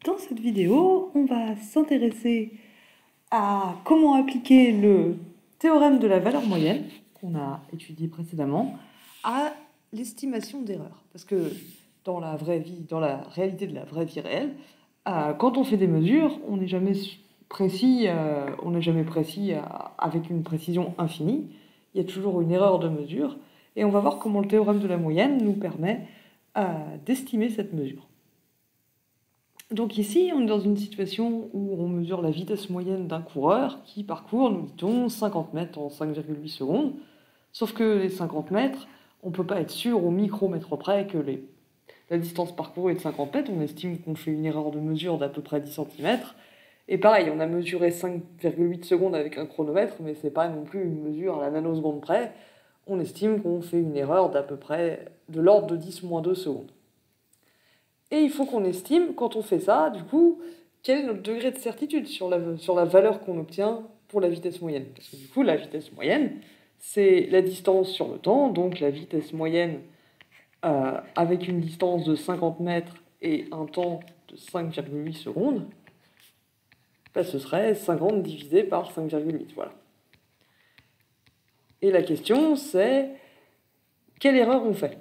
Dans cette vidéo, on va s'intéresser à comment appliquer le théorème de la valeur moyenne, qu'on a étudié précédemment, à l'estimation d'erreur. Parce que dans la vraie vie, dans la réalité de la vraie vie réelle, quand on fait des mesures, on n'est jamais précis, avec une précision infinie. Il y a toujours une erreur de mesure. Et on va voir comment le théorème de la moyenne nous permet d'estimer cette mesure. Donc ici, on est dans une situation où on mesure la vitesse moyenne d'un coureur qui parcourt, nous dit-on, 50 mètres en 5,8 secondes. Sauf que les 50 mètres, on ne peut pas être sûr au micromètre près que la distance parcourue est de 50 mètres. On estime qu'on fait une erreur de mesure d'à peu près 10 cm. Et pareil, on a mesuré 5,8 secondes avec un chronomètre, mais ce n'est pas non plus une mesure à la nanoseconde près. On estime qu'on fait une erreur d'à peu près de l'ordre de 10-2 secondes. Et il faut qu'on estime, quand on fait ça, du coup, quel est notre degré de certitude sur la valeur qu'on obtient pour la vitesse moyenne. Parce que du coup, la vitesse moyenne, c'est la distance sur le temps, donc la vitesse moyenne avec une distance de 50 mètres et un temps de 5,8 secondes, ben, ce serait 50 divisé par 5,8, voilà. Et la question, c'est quelle erreur on fait ?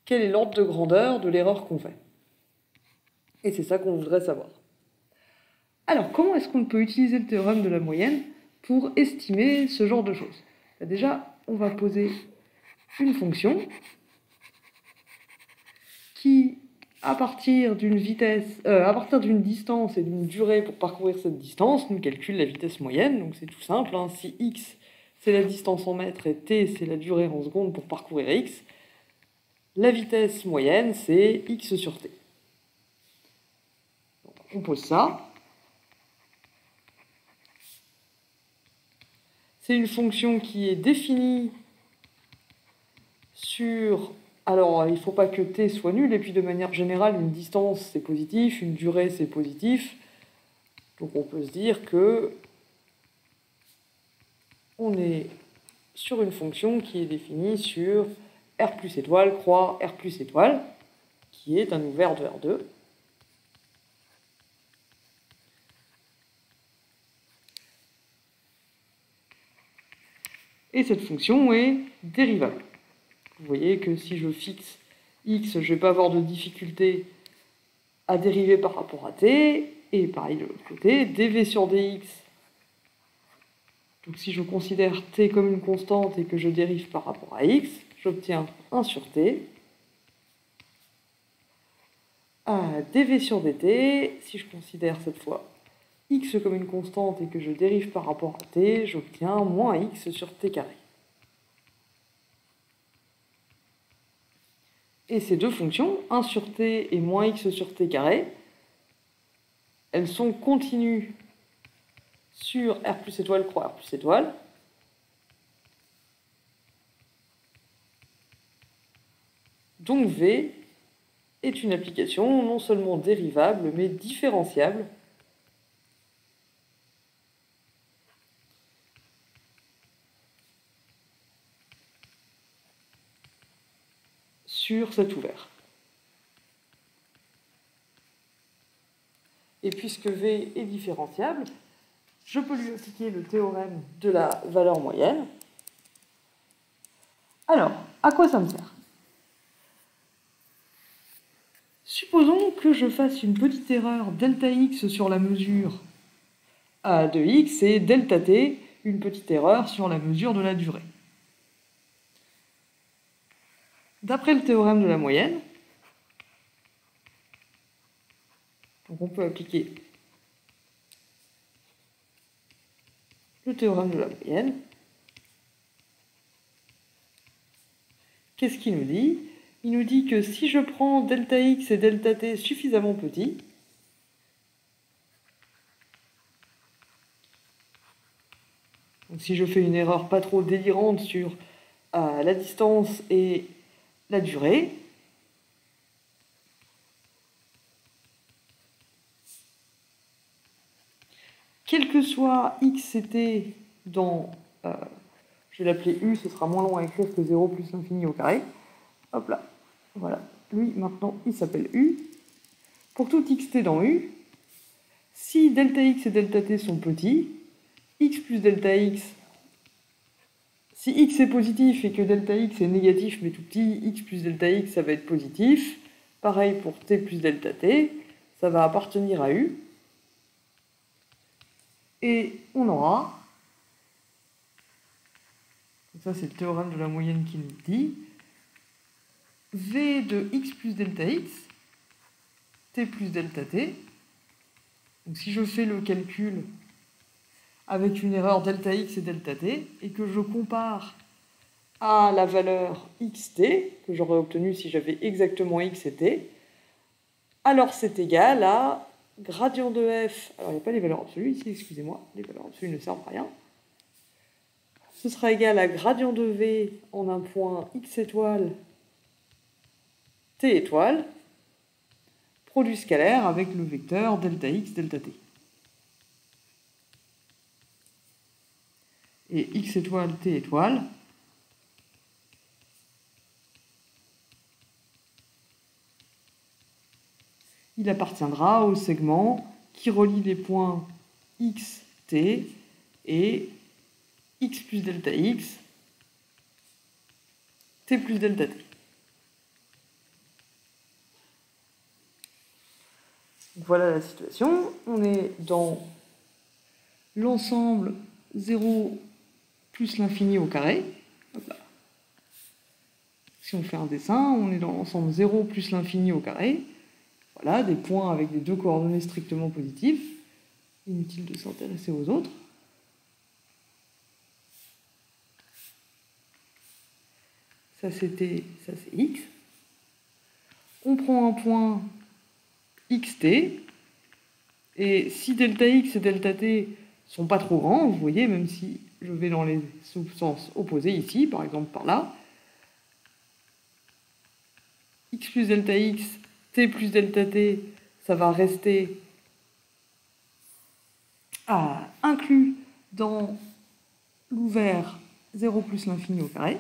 Quel est l'ordre de grandeur de l'erreur qu'on fait? Et c'est ça qu'on voudrait savoir. Alors, comment est-ce qu'on peut utiliser le théorème de la moyenne pour estimer ce genre de choses? Déjà, on va poser une fonction qui, à partir d'une distance et d'une durée pour parcourir cette distance, nous calcule la vitesse moyenne. Donc c'est tout simple, hein. Si x c'est la distance en mètres et t c'est la durée en secondes pour parcourir x, la vitesse moyenne, c'est x sur t. Donc, on pose ça. C'est une fonction qui est définie sur... Alors, il ne faut pas que t soit nul, et puis de manière générale, une distance, c'est positif, une durée, c'est positif. Donc on peut se dire que on est sur une fonction qui est définie sur r plus étoile croix r plus étoile, qui est un ouvert de R2. Et cette fonction est dérivable. Vous voyez que si je fixe x, je ne vais pas avoir de difficulté à dériver par rapport à t, et pareil de l'autre côté, dv sur dx. Donc si je considère t comme une constante et que je dérive par rapport à x, j'obtiens 1 sur t. dv sur dt, si je considère cette fois x comme une constante et que je dérive par rapport à t, j'obtiens moins x sur t carré. Et ces deux fonctions, 1 sur t et moins x sur t carré, elles sont continues sur r plus étoile croix r plus étoile. Donc v est une application non seulement dérivable, mais différenciable sur cet ouvert. Et puisque v est différenciable, je peux lui appliquer le théorème de la valeur moyenne. Alors, à quoi ça me sert? Supposons que je fasse une petite erreur delta x sur la mesure de x et delta t, une petite erreur sur la mesure de la durée. D'après le théorème de la moyenne, donc on peut appliquer le théorème de la moyenne. Qu'est-ce qu'il nous dit? Il nous dit que si je prends delta x et delta t suffisamment petits, donc si je fais une erreur pas trop délirante sur la distance et la durée, quel que soit x et t dans... je vais l'appeler u, ce sera moins long à écrire que 0 plus l'infini au carré. Hop là, voilà. Lui, maintenant, il s'appelle u. pour tout xt dans U, si delta x et delta t sont petits, x plus delta x, si x est positif et que delta x est négatif mais tout petit, x plus delta x ça va être positif. Pareil pour t plus delta t, ça va appartenir à U. Et on aura, ça c'est le théorème de la moyenne qui nous dit, V de x plus delta x, t plus delta t. Donc si je fais le calcul avec une erreur delta x et delta t, et que je compare à la valeur xt, que j'aurais obtenue si j'avais exactement x et t, alors c'est égal à gradient de f, alors il n'y a pas les valeurs absolues ici, excusez-moi, les valeurs absolues ne servent à rien. Ce sera égal à gradient de v en un point x étoile, t étoile, produit scalaire avec le vecteur delta x, delta t. Et x étoile, t étoile, il appartiendra au segment qui relie les points x, t et x plus delta x, t plus delta t. Voilà la situation. On est dans l'ensemble 0 plus l'infini au carré. Hop là. Si on fait un dessin, on est dans l'ensemble 0 plus l'infini au carré. Voilà, des points avec des deux coordonnées strictement positives. Inutile de s'intéresser aux autres. Ça c'est t, ça c'est x. On prend un point xt, et si delta x et delta t sont pas trop grands, vous voyez, même si je vais dans les sens opposés ici, par exemple par là, x plus delta x, t plus delta t, ça va rester inclus dans l'ouvert 0 plus l'infini au carré.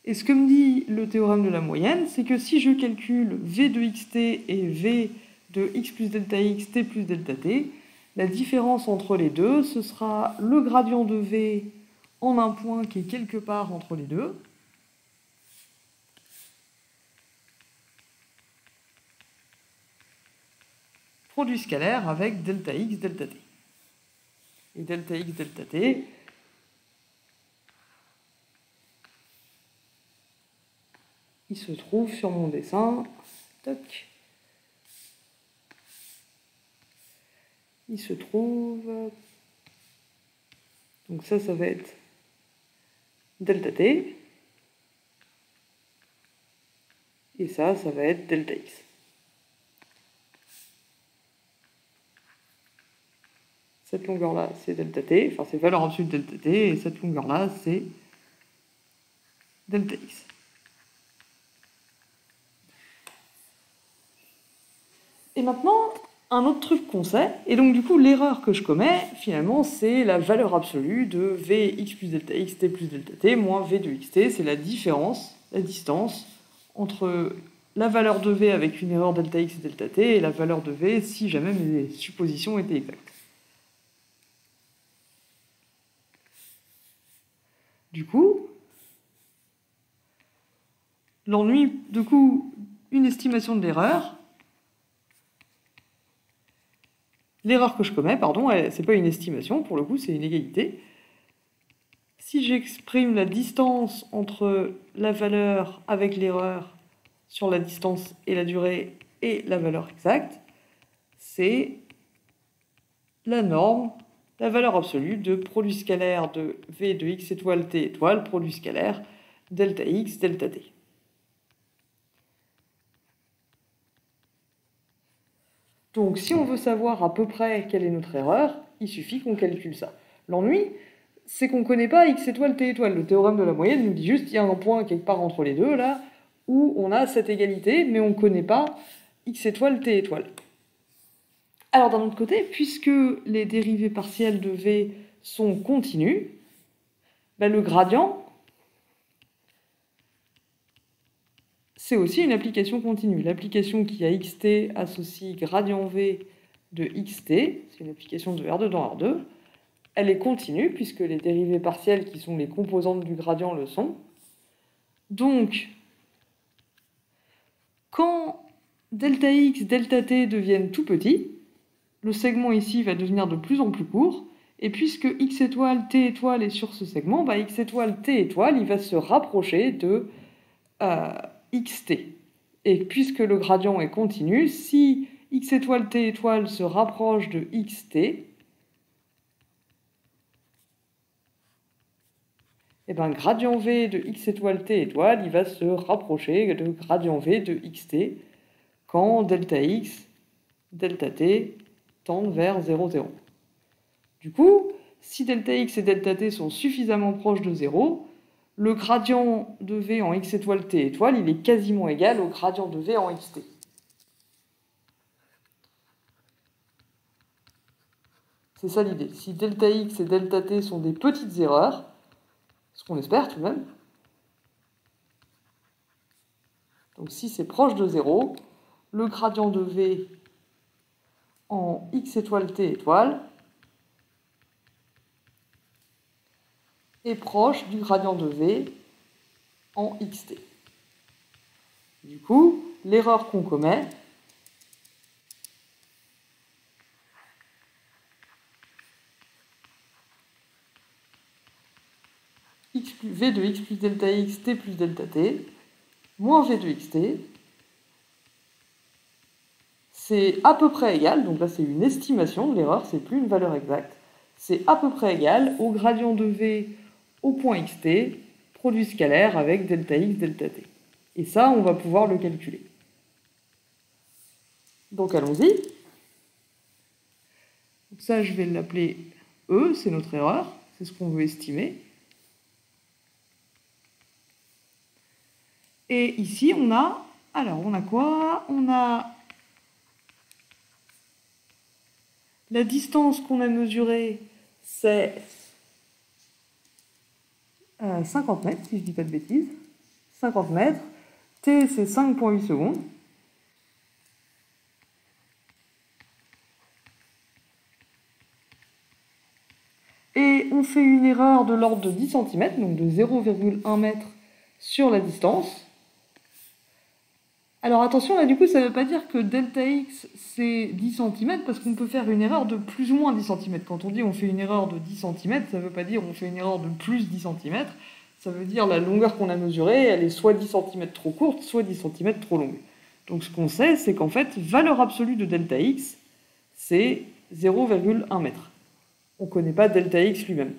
Et ce que me dit le théorème de la moyenne, c'est que si je calcule v de xt et v de x plus delta x, t plus delta t, la différence entre les deux, ce sera le gradient de v en un point qui est quelque part entre les deux. Produit scalaire avec delta x, delta t. Et delta x, delta t, il se trouve sur mon dessin, toc, il se trouve, donc ça va être delta t, et ça va être delta x. Cette longueur-là, c'est delta t, enfin c'est valeur absolue de delta t, et cette longueur-là, c'est delta x. Et maintenant, un autre truc qu'on sait, et donc du coup l'erreur que je commets, finalement, c'est la valeur absolue de v x plus delta x, t plus delta t, moins v de xt, c'est la différence, la distance, entre la valeur de v avec une erreur delta x et delta t, et la valeur de v si jamais mes suppositions étaient exactes. Du coup, l'ennui, du coup, une estimation de l'erreur. L'erreur que je commets, pardon, c'est pas une estimation, pour le coup, c'est une égalité. Si j'exprime la distance entre la valeur avec l'erreur sur la distance et la durée et la valeur exacte, c'est la norme, la valeur absolue de produit scalaire de v de x étoile t étoile, produit scalaire delta x, delta t. Donc si on veut savoir à peu près quelle est notre erreur, il suffit qu'on calcule ça. L'ennui, c'est qu'on ne connaît pas x étoile, t étoile. Le théorème de la moyenne nous dit juste qu'il y a un point quelque part entre les deux, là, où on a cette égalité, mais on ne connaît pas x étoile, t étoile. Alors d'un autre côté, puisque les dérivées partielles de v sont continues, ben le gradient, c'est aussi une application continue. L'application qui a xt associe gradient v de xt, c'est une application de R2 dans R2, elle est continue puisque les dérivées partielles qui sont les composantes du gradient le sont. Donc, quand delta x, delta t deviennent tout petits, le segment ici va devenir de plus en plus court, et puisque x étoile, t étoile est sur ce segment, x étoile, t étoile, il va se rapprocher de xt. Et puisque le gradient est continu, si x étoile, t étoile se rapproche de xt, et bien gradient v de x étoile, t étoile, il va se rapprocher de gradient v de xt quand delta x, delta t tendent vers 0, 0. Du coup, si delta x et delta t sont suffisamment proches de 0, le gradient de v en x étoile, t étoile, il est quasiment égal au gradient de v en xt. C'est ça l'idée. Si delta x et delta t sont des petites erreurs, ce qu'on espère tout de même, donc si c'est proche de 0, le gradient de v en x étoile, t étoile est proche du gradient de v en xt. Du coup, l'erreur qu'on commet, v de x plus delta x, t plus delta t, moins v de xt, c'est à peu près égal, donc là c'est une estimation de l'erreur, c'est plus une valeur exacte, c'est à peu près égal au gradient de v au point xt, produit scalaire avec delta x, delta t. Et ça, on va pouvoir le calculer. Donc allons-y. Ça, je vais l'appeler E, c'est notre erreur, c'est ce qu'on veut estimer. Et ici, on a quoi? On a la distance qu'on a mesurée, c'est 50 mètres, si je ne dis pas de bêtises. 50 mètres. T, c'est 5,8 secondes. Et on fait une erreur de l'ordre de 10 cm, donc de 0,1 mètre sur la distance. Alors attention, là du coup, ça ne veut pas dire que delta x c'est 10 cm, parce qu'on peut faire une erreur de plus ou moins 10 cm. Quand on dit on fait une erreur de 10 cm, ça ne veut pas dire on fait une erreur de plus 10 cm. Ça veut dire la longueur qu'on a mesurée, elle est soit 10 cm trop courte, soit 10 cm trop longue. Donc ce qu'on sait, c'est qu'en fait, valeur absolue de delta x, c'est 0,1 mètre. On ne connaît pas delta x lui-même.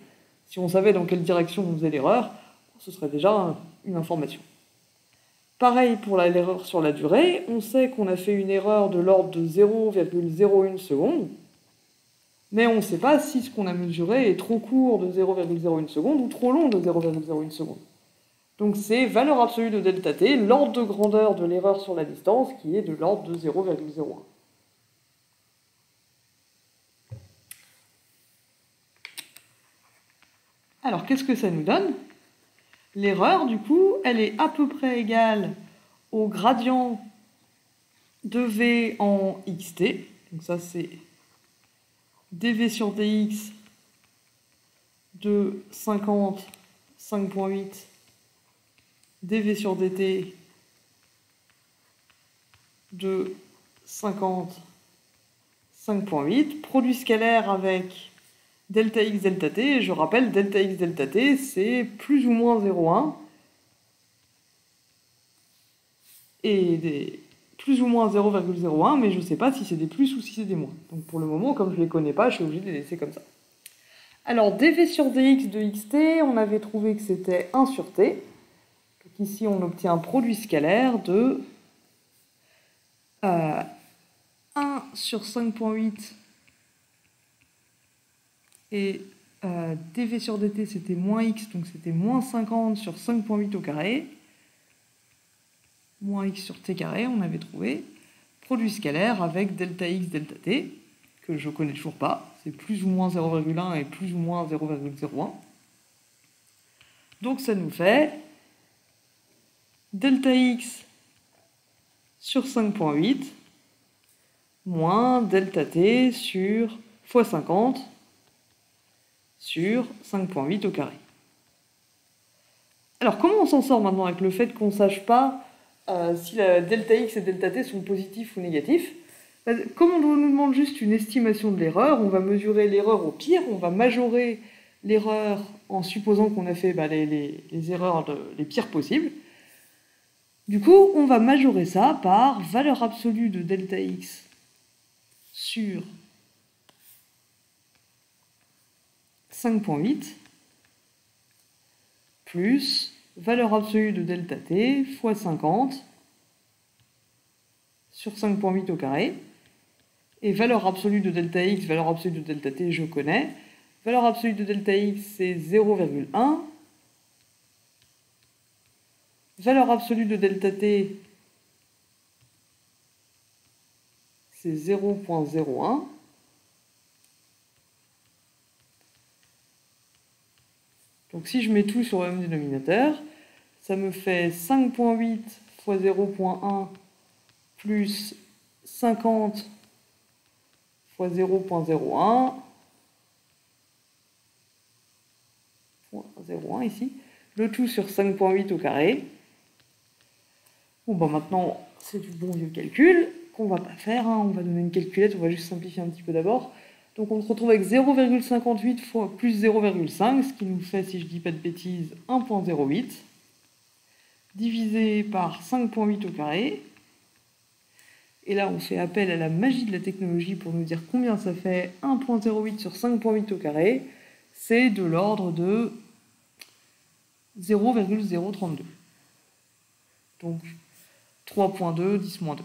Si on savait dans quelle direction on faisait l'erreur, ce serait déjà une information. Pareil pour l'erreur sur la durée, on sait qu'on a fait une erreur de l'ordre de 0,01 seconde, mais on ne sait pas si ce qu'on a mesuré est trop court de 0,01 seconde ou trop long de 0,01 seconde. Donc c'est valeur absolue de delta t, l'ordre de grandeur de l'erreur sur la distance qui est de l'ordre de 0,01. Alors qu'est-ce que ça nous donne? L'erreur, du coup, elle est à peu près égale au gradient de v en xt. Donc ça, c'est dv sur dx de 50, 5,8, dv sur dt de 50, 5,8, produit scalaire avec delta x, delta t, et je rappelle, delta x, delta t, c'est plus ou moins 0,1, et plus ou moins 0,01, mais je ne sais pas si c'est des plus ou si c'est des moins. Donc pour le moment, comme je ne les connais pas, je suis obligé de les laisser comme ça. Alors, dv sur dx de xt, on avait trouvé que c'était 1 sur t. Donc ici, on obtient un produit scalaire de 1 sur 5,8 et dv sur dt, c'était moins x, donc c'était moins 50 sur 5,8 au carré. Moins x sur t carré, on avait trouvé. Produit scalaire avec delta x, delta t, que je ne connais toujours pas. C'est plus ou moins 0,1 et plus ou moins 0,01. Donc ça nous fait delta x sur 5,8 moins delta t sur fois 50 sur 5,8 au carré. Alors comment on s'en sort maintenant avec le fait qu'on ne sache pas si la delta x et delta t sont positifs ou négatifs? Comme on nous demande juste une estimation de l'erreur, on va mesurer l'erreur au pire, on va majorer l'erreur en supposant qu'on a fait les erreurs les pires possibles. Du coup, on va majorer ça par valeur absolue de delta x sur 5,8 plus valeur absolue de delta t fois 50 sur 5,8 au carré. Et valeur absolue de delta x, valeur absolue de delta t, je connais. Valeur absolue de delta x, c'est 0,1. Valeur absolue de delta t, c'est 0,01. Donc si je mets tout sur le même dénominateur, ça me fait 5,8 fois 0,1 plus 50 fois 0,01, 0,1 ici, le tout sur 5,8 au carré. Bon, ben maintenant, c'est du bon vieux calcul qu'on va pas faire, hein. On va donner une calculette, on va juste simplifier un petit peu d'abord. Donc on se retrouve avec 0,58 fois plus 0,5, ce qui nous fait, si je dis pas de bêtises, 1,08, divisé par 5,8 au carré. Et là, on fait appel à la magie de la technologie pour nous dire combien ça fait 1,08 sur 5,8 au carré. C'est de l'ordre de 0,032. Donc 3,2, 10-2.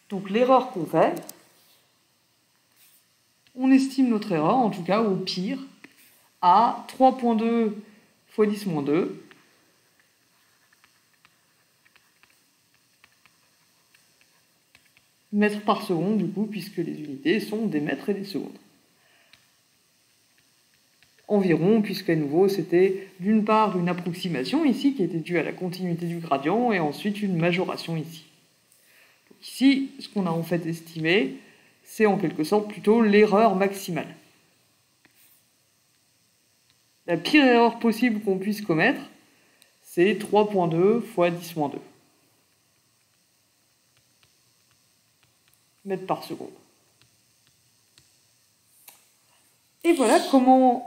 Donc l'erreur qu'on fait, on estime notre erreur, en tout cas au pire, à 3,2 fois 10-2. Mètres par seconde, du coup, puisque les unités sont des mètres et des secondes. Environ, puisqu'à nouveau, c'était d'une part une approximation ici, qui était due à la continuité du gradient, et ensuite une majoration ici. Donc ici, ce qu'on a en fait estimé, c'est en quelque sorte plutôt l'erreur maximale. La pire erreur possible qu'on puisse commettre, c'est 3,2 fois 10-2. Mètres par seconde. Et voilà comment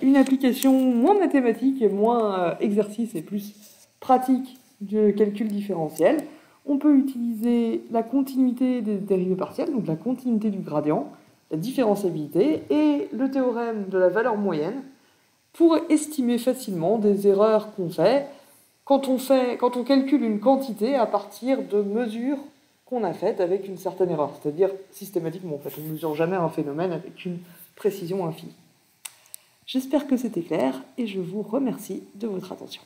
une application moins mathématique et moins exercice et plus pratique du calcul différentiel, on peut utiliser la continuité des dérivées partielles, donc la continuité du gradient, la différenciabilité et le théorème de la valeur moyenne pour estimer facilement des erreurs qu'on fait quand on calcule une quantité à partir de mesures qu'on a faites avec une certaine erreur, c'est-à-dire systématiquement. En fait, on ne mesure jamais un phénomène avec une précision infinie. J'espère que c'était clair et je vous remercie de votre attention.